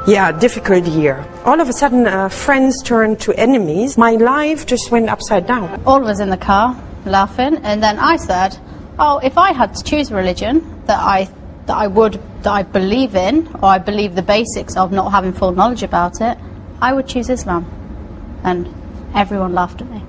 Yeah, difficult year. All of a sudden, friends turned to enemies. My life just went upside down. All of us in the car laughing, and then I said, oh, if I had to choose a religion that I believe in, or I believe the basics of, not having full knowledge about it, I would choose Islam. And everyone laughed at me.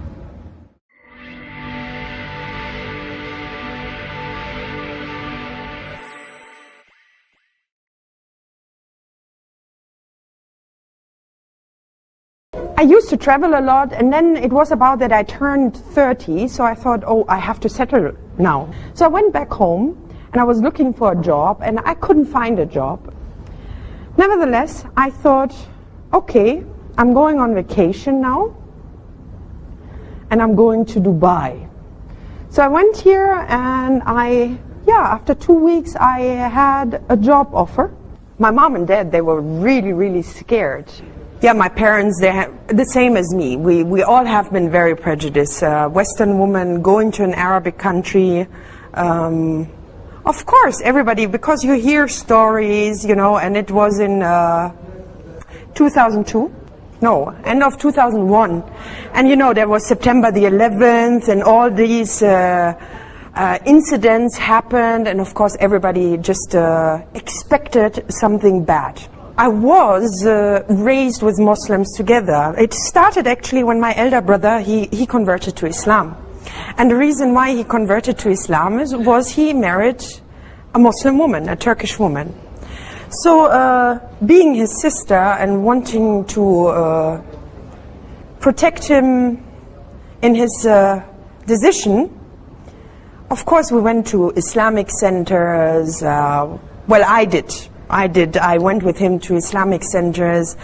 I used to travel a lot, and then it was about that I turned 30, so I thought, oh, I have to settle now. So I went back home, and I was looking for a job, and I couldn't find a job. Nevertheless, I thought, okay, I'm going on vacation now, and I'm going to Dubai. So I went here, and after 2 weeks, I had a job offer. My mom and dad, they were really, really scared. Yeah, my parents, they're the same as me. We all have been very prejudiced. Western woman going to an Arabic country. Of course, everybody, because you hear stories, you know, and it was in 2002. No, end of 2001. And you know, there was September the 11th and all these incidents happened, and of course everybody just expected something bad. I was raised with Muslims together. It started actually when my elder brother, he converted to Islam. And the reason why he converted to Islam was he married a Muslim woman, a Turkish woman. So being his sister and wanting to protect him in his decision, of course we went to Islamic centers. Well, I did. I went with him to Islamic centers.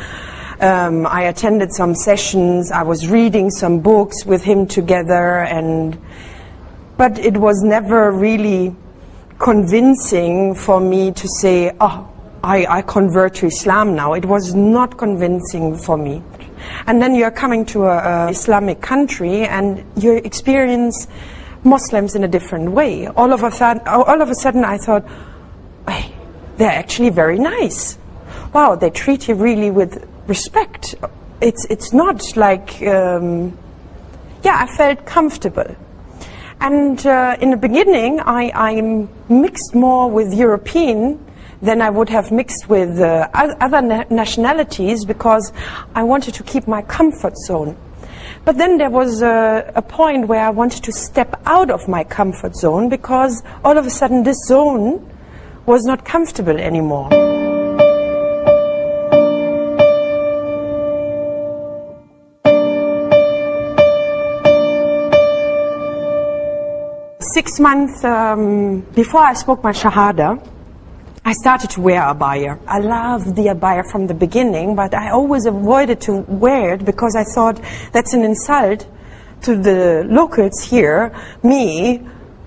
I attended some sessions. I was reading some books with him together, but it was never really convincing for me to say, oh, I convert to Islam now. It was not convincing for me. And then you're coming to an Islamic country and you experience Muslims in a different way. All of a sudden I thought, hey, they're actually very nice. Wow, they treat you really with respect. It's not like, I felt comfortable. And in the beginning, I mixed more with European than I would have mixed with other nationalities, because I wanted to keep my comfort zone. But then there was a point where I wanted to step out of my comfort zone, because all of a sudden this zone was not comfortable anymore. Six months before I spoke my Shahada, I started to wear abaya. I loved the abaya from the beginning, but I always avoided to wear it because I thought that's an insult to the locals here. Me,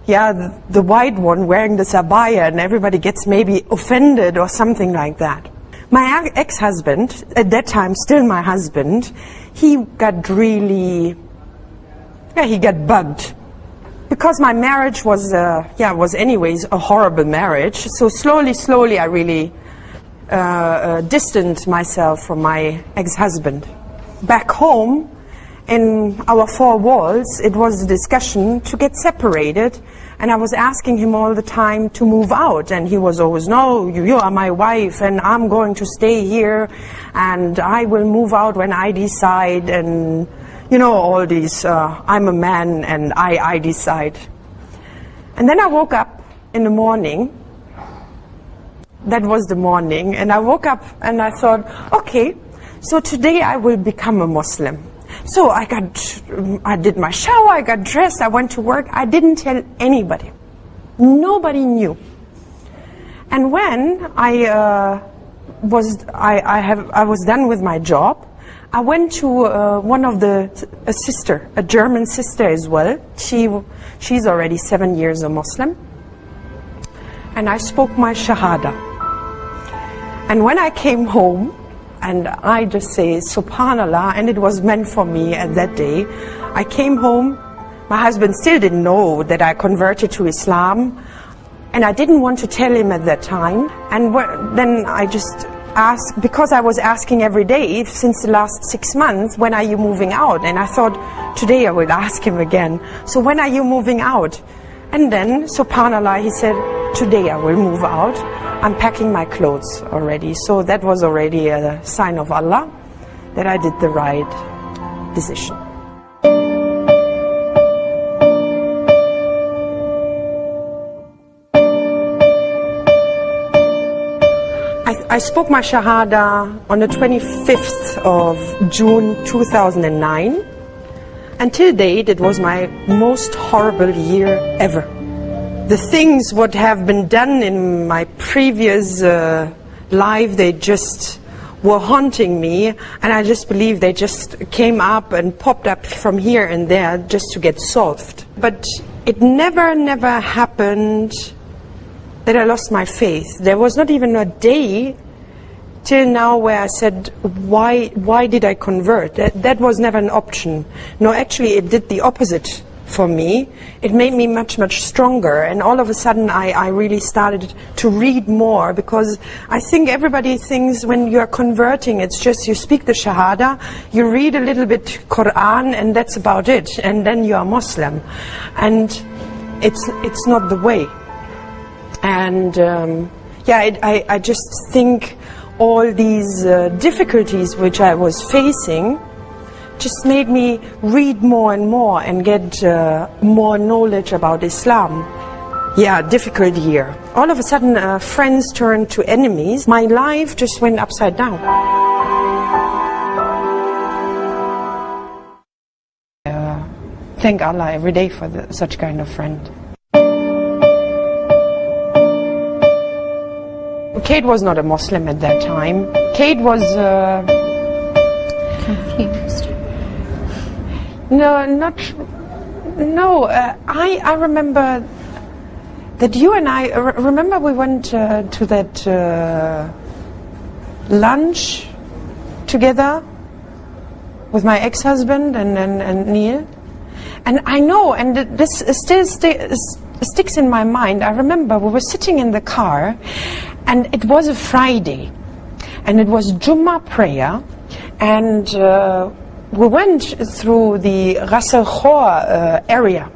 the white one wearing this abaya, and everybody gets maybe offended or something like that. My ex-husband, at that time still my husband, he got really, he got bugged. Because my marriage was anyways a horrible marriage. So slowly I really distanced myself from my ex-husband. Back home, in our four walls, it was a discussion to get separated, and I was asking him all the time to move out, and he was always, no, you are my wife, and I'm going to stay here, and I will move out when I decide, and you know, all these, I'm a man and I decide. And then I woke up in the morning, that was the morning, and I woke up and I thought, okay, so today I will become a Muslim. So I did my shower, I got dressed, I went to work. I didn't tell anybody. Nobody knew. And when I was done with my job, I went to one of a sister, a German sister as well. She's already 7 years a Muslim. And I spoke my Shahada. And when I came home, and I just say, Subhanallah, and it was meant for me at that day. I came home, my husband still didn't know that I converted to Islam, and I didn't want to tell him at that time. And then I ask, because I was asking every day since the last 6 months, when are you moving out? And I thought, today I will ask him again. So when are you moving out? And then, subhanallah, he said, today I will move out. I'm packing my clothes already. So that was already a sign of Allah that I did the right decision. I spoke my Shahada on the 25th of June 2009. Until date, it was my most horrible year ever. The things what have been done in my previous life, they just were haunting me, and I just believe they just came up and popped up from here and there just to get solved. But it never happened that I lost my faith. There was not even a day till now where I said, why did I convert? That was never an option. No, actually it did the opposite for me. It made me much stronger, and all of a sudden I really started to read more, because I think everybody thinks when you are converting, it's just you speak the Shahada, you read a little bit Quran, and that's about it, and then you are Muslim. And it's not the way. And yeah, I just think all these difficulties which I was facing just made me read more and more and get more knowledge about Islam. Yeah, difficult year. All of a sudden friends turned to enemies. My life just went upside down. Thank Allah every day for such kind of friend. Kate was not a Muslim at that time. Kate was confused. I remember that you and I remember we went to that lunch together with my ex-husband and Neil, and I know, and this still sticks in my mind. I remember we were sitting in the car, and it was a Friday, and it was Jummah prayer, and we went through the Ras Al Khor area,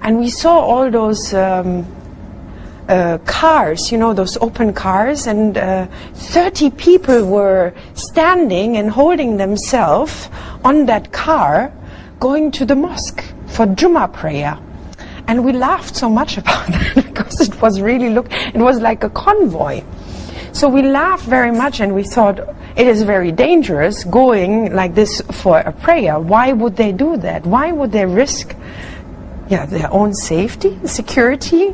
and we saw all those cars, you know, those open cars, and 30 people were standing and holding themselves on that car going to the mosque for Jummah prayer. And we laughed so much about that because it was really, it was like a convoy. So we laughed very much, and we thought it is very dangerous going like this for a prayer. Why would they do that? Why would they risk their own safety, security,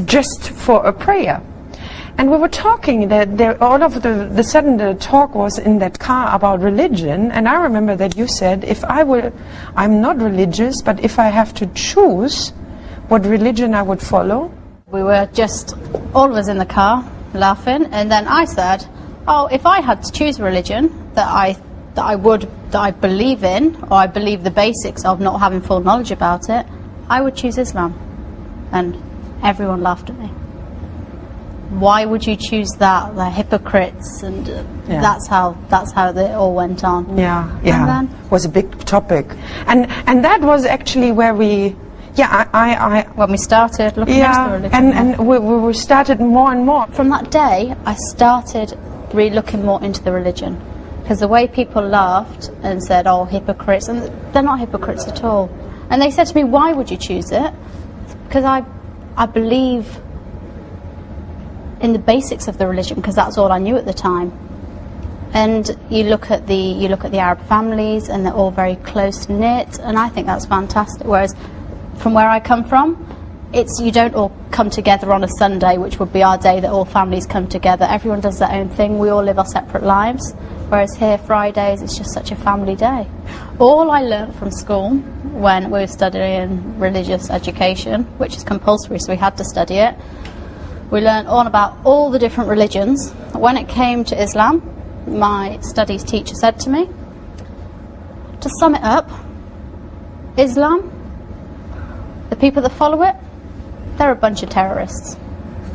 just for a prayer? And we were talking that all of the sudden the talk was in that car about religion, and I remember that you said, I'm not religious, but if I have to choose what religion I would follow. We were just, all of us in the car, laughing, and then I said, oh, if I had to choose a religion that I believe in, or I believe the basics of, not having full knowledge about it, I would choose Islam. And everyone laughed at me. Why would you choose that? They're hypocrites, and that's how it all went on. Yeah. And then, it was a big topic, and that was actually where we, when we started looking into the religion, and we started more and more. From that day, I started really looking more into the religion, because the way people laughed and said, "Oh, hypocrites," and they're not hypocrites at all. And they said to me, "Why would you choose it?" Because I believe in the basics of the religion, because that's all I knew at the time. And you look at the Arab families, and they're all very close knit, and I think that's fantastic. Whereas from where I come from, you don't all come together on a Sunday, which would be our day that all families come together. Everyone does their own thing. We all live our separate lives. Whereas here, Fridays, it's just such a family day. All I learnt from school when we were studying religious education, which is compulsory, so we had to study it, we learned all about all the different religions. When it came to Islam, my studies teacher said to me, to sum it up, Islam, the people that follow it, they're a bunch of terrorists.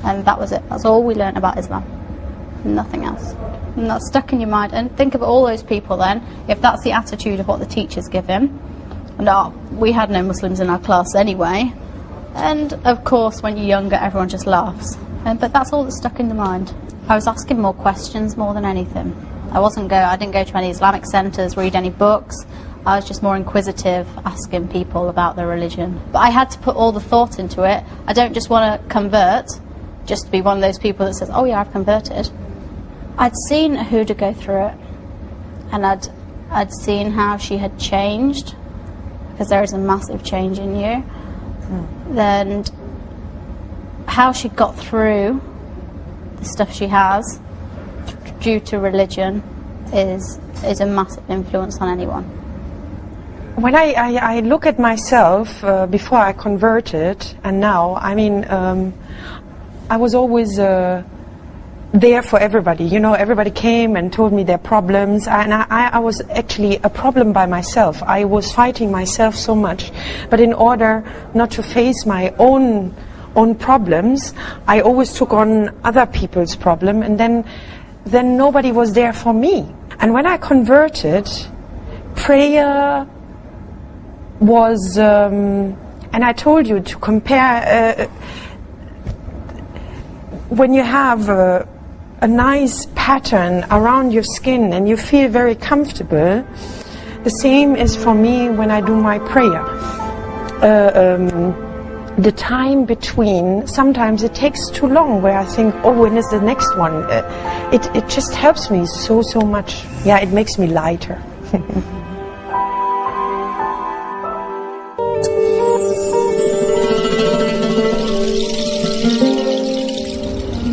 And that was it. That's all we learned about Islam. Nothing else. And that's stuck in your mind. And think of all those people then, if that's the attitude of what the teachers give him. And we had no Muslims in our class anyway. And of course, when you're younger, everyone just laughs. But that's all that's stuck in the mind. I was asking more questions more than anything. I didn't go to any Islamic centres, read any books. I was just more inquisitive, asking people about their religion. But I had to put all the thought into it. I don't just want to convert, just to be one of those people that says, oh yeah, I've converted. I'd seen Huda go through it, and I'd seen how she had changed, because there is a massive change in you. Then how she got through the stuff she has due to religion is a massive influence on anyone. When I look at myself before I converted and now, I mean, I was always there for everybody. You know, everybody came and told me their problems, and I was actually a problem by myself. I was fighting myself so much, but in order not to face my own problems, I always took on other people's problem, and then nobody was there for me. And when I converted, prayer was, and I told you to compare, when you have a nice pattern around your skin and you feel very comfortable, the same is for me when I do my prayer. The time between, sometimes it takes too long, where I think, oh, when is the next one? It just helps me so much. Yeah, it makes me lighter.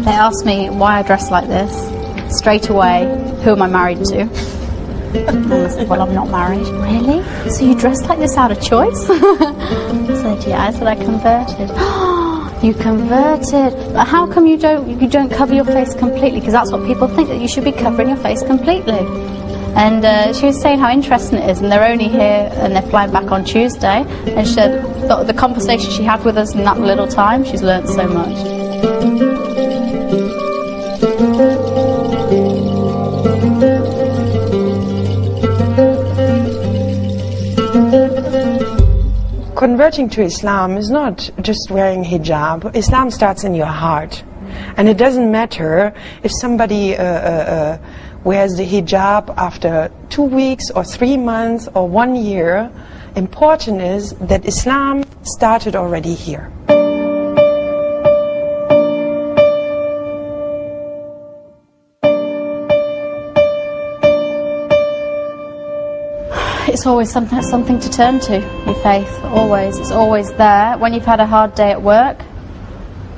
They asked me why I dress like this. Straight away, who am I married to? And I said, well, I'm not married. Really? So you dress like this out of choice? I said, yeah. I said, I converted. You converted. But how come you don't cover your face completely? Because that's what people think, that you should be covering your face completely. And she was saying how interesting it is, and they're only here and they're flying back on Tuesday. And she said the conversation she had with us in that little time, she's learnt so much. Converting to Islam is not just wearing hijab. Islam starts in your heart. And it doesn't matter if somebody wears the hijab after 2 weeks or 3 months or 1 year. Important is that Islam started already here. It's always something to turn to, your faith, always. It's always there. When you've had a hard day at work,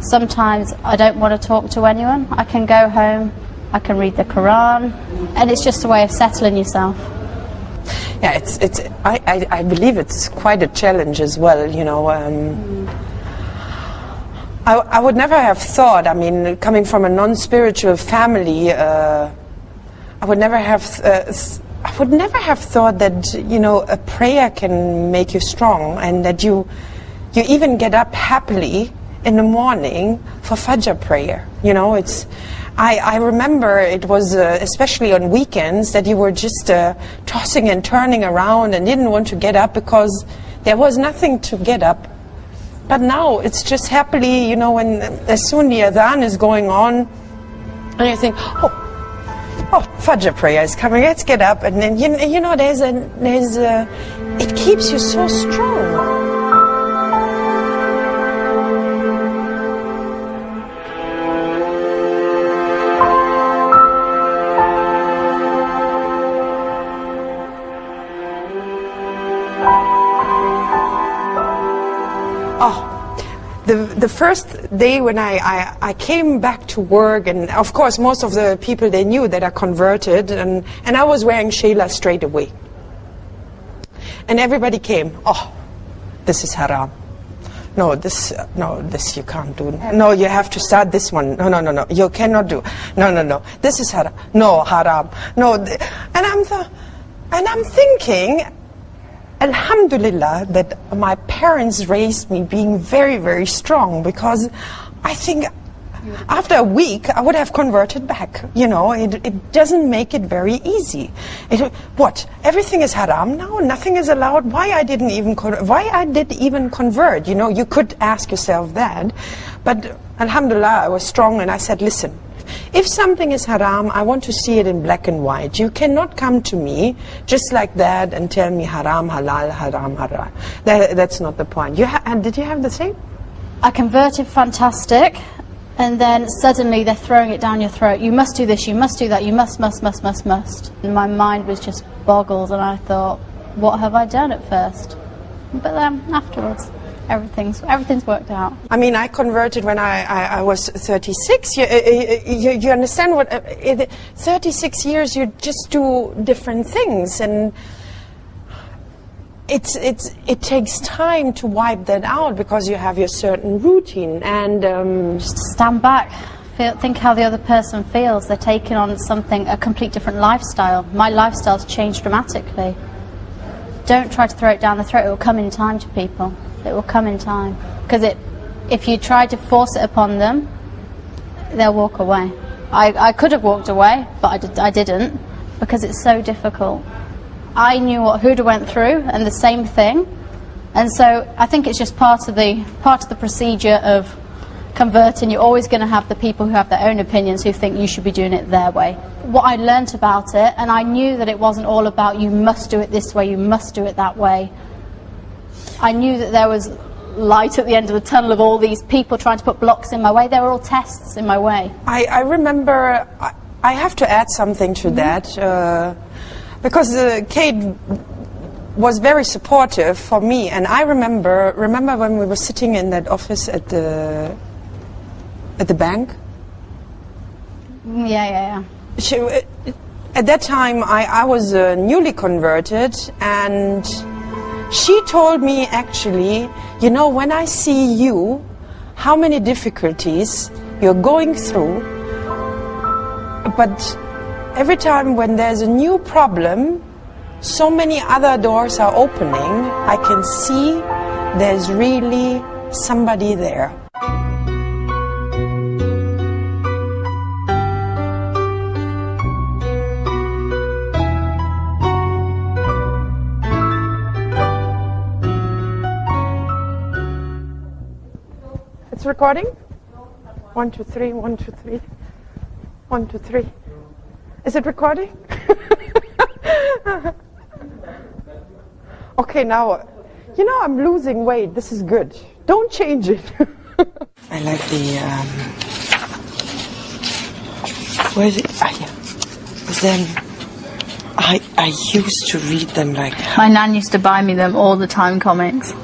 sometimes I don't want to talk to anyone. I can go home, I can read the Quran, and it's just a way of settling yourself. Yeah, I believe it's quite a challenge as well, you know. I would never have thought, I mean, coming from a non-spiritual family, I would never have thought that, you know, a prayer can make you strong, and that you even get up happily in the morning for Fajr prayer. You know, I remember it was especially on weekends that you were just tossing and turning around and didn't want to get up because there was nothing to get up. But now it's just happily, you know, when as soon the adhan is going on, and you think, oh, Fajr prayer is coming, let's get up. And then, you know, it keeps you so strong. The first day when I came back to work, and of course most of the people, they knew that I converted, and I was wearing shayla straight away. And everybody came, oh, this is haram. No, this you can't do. No, you have to start this one. No, you cannot do. No, this is haram. No, haram. No, and I'm thinking, Alhamdulillah, that my parents raised me being very, very strong, because I think After a week, I would have converted back. You know, it doesn't make it very easy. What? Everything is haram now? Nothing is allowed? Why I did even convert? You know, you could ask yourself that. But alhamdulillah, I was strong and I said, listen, if something is haram, I want to see it in black and white. You cannot come to me just like that and tell me haram, halal, haram, haram. That's not the point. Did you have the same? I converted, fantastic, and then suddenly they're throwing it down your throat. You must do this, you must do that, you must. And my mind was just boggled, and I thought, what have I done at first? But then afterwards, everything's worked out. I mean, I converted when I was 36. You understand what? 36 years, you just do different things, and it takes time to wipe that out because you have your certain routine. And just stand back, think how the other person feels. They're taking on a complete different lifestyle. My lifestyle's changed dramatically. Don't try to throw it down the throat. It will come in time to people. It will come in time. Because if you try to force it upon them, they'll walk away. I could have walked away, but I didn't, because it's so difficult. I knew what Huda went through, and the same thing. And so I think it's just part of the procedure of converting. You're always going to have the people who have their own opinions, who think you should be doing it their way. What I learnt about it, and I knew that it wasn't all about you must do it this way, you must do it that way. I knew that there was light at the end of the tunnel of all these people trying to put blocks in my way. They were all tests in my way. I remember, I have to add something to that, because Kate was very supportive for me, and I remember when we were sitting in that office at the bank. Yeah. At that time, I was newly converted, and she told me, actually, you know, when I see you, how many difficulties you're going through, but every time when there's a new problem, so many other doors are opening, I can see there's really somebody there. It's recording? 1, 2, 3, 1, 2, 3. 1, 2, 3. Is it recording? Okay, now, you know, I'm losing weight. This is good. Don't change it. I like the, where is it? Ah, yeah. Then, I used to read them like... My nan used to buy me them all the time, comics.